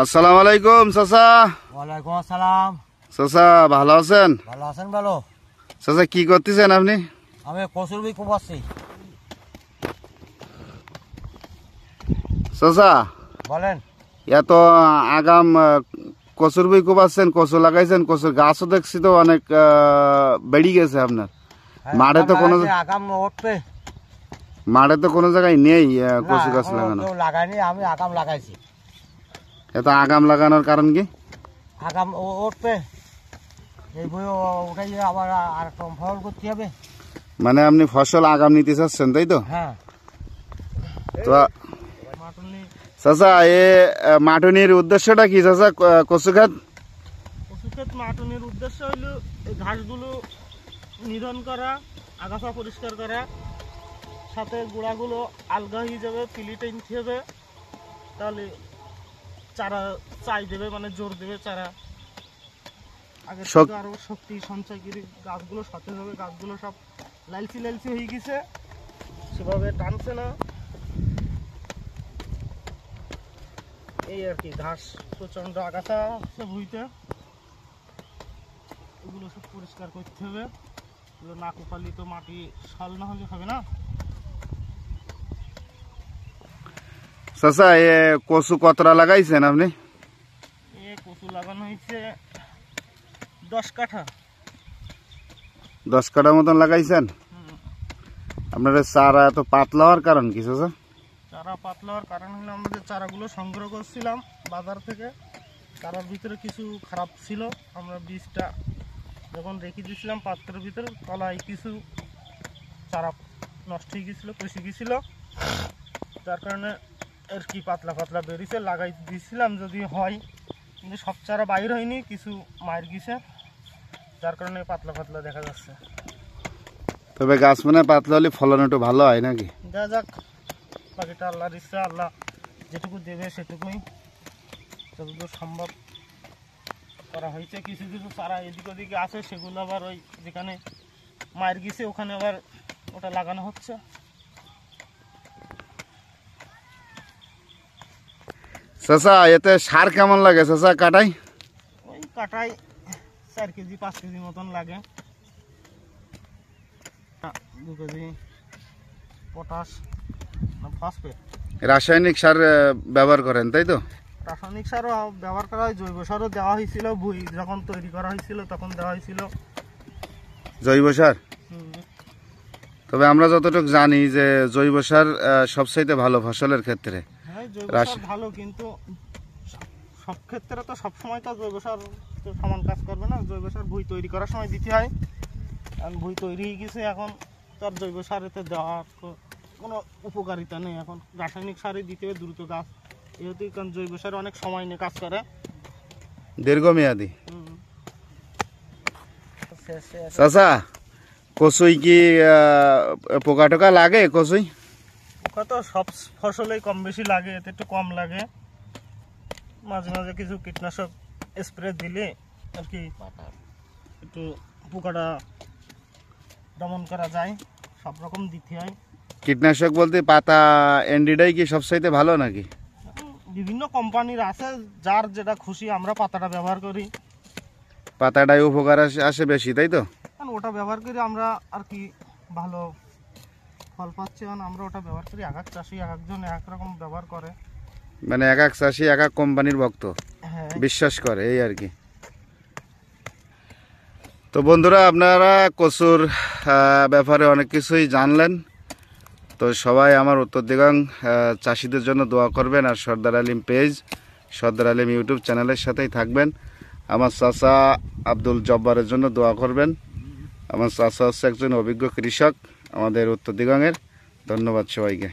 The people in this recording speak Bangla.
আসসালামু আলাইকুম চাচা। ওয়ালাইকুম আসসালাম। চাচা ভালো আছেন? ভালো আছেন? ভালো। চাচা কি করতেছেন আপনি? আমি কচুর বি কোপাচ্ছি। চাচা বলেন। এত আগাম কচুর বই কোপাচ্ছেন, কচু লাগাইছেন, কচুর গাছও দেখছি তো অনেক বেড়ে গেছে আপনার। মাঠে তো কোনো আগাম উঠবে, মাঠে তো কোনো জায়গায় নেই কচু গাছ লাগানো। লাগাইনি, আমি আগাম লাগাইছি। এত আগাম লাগানোর কারণ কি? আগাম উঠবে, এই বই উঠাই আবার আর ফল করতে হবে। মানে আপনি ফসল আগাম নিতে চাচ্ছেন তাই তো? হ্যাঁ। তো চাচা এ মাটুনির উদ্দেশ্যটা কি চাচা? কচু খাত মাটুনির উদ্দেশ্য হলো এই ঘাসগুলো নিধন করা, আগাছা পরিষ্কার করা, সাথে গোড়াগুলো আলগা হয়ে যাবে, পিলি টেনতে হবে, তাহলে চারা চাই দেবে, মানে জোর দেবে চারা। আগে থেকে আরো শক্তি সঞ্চয় করে গাছগুলো সতেজ হবে। গাছগুলো সব লালচি লালচি হয়ে গেছে, সেভাবে টানছে না, এই আর কি। ঘাস প্রচন্ড আগাছা আছে ভুঁইতে, এগুলো সব পরিষ্কার করতে হবে। এগুলো না কোপালি তো মাটি সাল না হলে হবে না। চাচা এ কচু কতটা লাগাইছেন আপনি? এ কচু লাগানো হয়েছে 10 কাঠা। 10 কাঠা মতন লাগাইছেন। আপনার চারা এত পাতলা হওয়ার কারণ কি চাচা? চারা পাতলা হওয়ার কারণ হলো আমরা যে চারাগুলো সংগ্রহ করছিলাম বাজার থেকে, চারার ভিতরে কিছু খারাপ ছিল। আমরা বীজটা যখন রেখে দিয়েছিলাম পাত্রের ভিতরে, তলায় কিছু চারা নষ্ট হয়ে গেছিলো, পচে গেছিলো। যার কারণে আর কি পাতলা পাতলা বেরিয়েছে। লাগাই দিয়েছিলাম যদি হয়, কিন্তু সব চারা বাইর হয়নি, কিছু মায়ের গেছে, যার কারণে পাতলা পাতলা দেখা যাচ্ছে। তবে গাছ মানে পাতলা হলে ফলন একটু ভালো হয় নাকি? দেখা যাক, বাকিটা আল্লাহর ইচ্ছা। আল্লাহ যেটুকু দেবে সেটুকুই, যতদূর সম্ভব করা হয়েছে। কিছু কিছু চারা এদিক ওদিকে আছে, সেগুলো আবার ওই যেখানে মায়ের গেছে ওখানে আবার ওটা লাগানো হচ্ছে। চাচা এতে সার কেমন লাগে চাচা কাটাই? ওই কাটাই 4 কেজি 5 কেজি মতন লাগে। 2 কেজি পটাশ না ফসফেট। রাসায়নিক সার ব্যবহার করেন তাই তো? রাসায়নিক সারও ব্যবহার করা হয়, জৈব সারও দেওয়া হয়েছিল। ভুঁই যখন তৈরি করা হয়েছিল তখন দেওয়া হয়েছিল জৈব সার। তবে আমরা যতটুকু জানি যে জৈব সার সবচাইতে ভালো ফসলের ক্ষেত্রে। হ্যাঁ, জৈব সার ভালো, কিন্তু সব ক্ষেত্রে তো সবসময় তো জৈব সার তো সমান কাজ করবে না। জৈব সার ভুঁই তৈরি করার সময় দিতে হয়, কারণ ভুঁই তৈরি হয়ে গেছে, এখন তার জৈব সার এতে দেওয়ার কোনো উপকারিতা নেই। এখন রাসায়নিক সারই দিতে হবে দ্রুত গাছ এতে, কারণ জৈব সার অনেক সময় নিয়ে কাজ করে, দীর্ঘমেয়াদী। চাচা কচুই কি পোকা টোকা লাগে? কচুই পোকা তো সব ফসলেই কম বেশি লাগে, এতে একটু কম লাগে। মাঝে মাঝে কিছু কীটনাশক স্প্রে দিলে আর কি একটু পোকাটা দমন করা যায়। সব রকম দিতে হয়। কীটনাশক বলতে পাতা অ্যান্ডিডাই কি সবচাইতে ভালো নাকি? বিভিন্ন কোম্পানির আছে, যার যেটা খুশি। আমরা পাতাটা ব্যবহার করি। পাতাটাই উপকার আসে বেশি তাই তো? কারণ ওটা ব্যবহার করি আমরা আর কি ভালো ফল পাচ্ছি, কারণ আমরা ওটা ব্যবহার করি। এক এক চাষি এক একজন এক রকম ব্যবহার করে, মানে এক এক চাষি এক এক কোম্পানির ভক্ত, হ্যাঁ, বিশ্বাস করে এই আর কি। তো বন্ধুরা, আপনারা কচুর ব্যাপারে অনেক কিছুই জানলেন। তো সবাই আমার উত্তর দিগাং চাষিদের জন্য দোয়া করবেন, আর সর্দার আলিম পেজ, সর্দার আলিম ইউটিউব চ্যানেলের সাথেই থাকবেন। আমার চাচা আব্দুল জব্বারের জন্য দোয়া করবেন। আমার চাচা হচ্ছে একজন অভিজ্ঞ কৃষক আমাদের উত্তর দিগাংয়ের। ধন্যবাদ সবাইকে।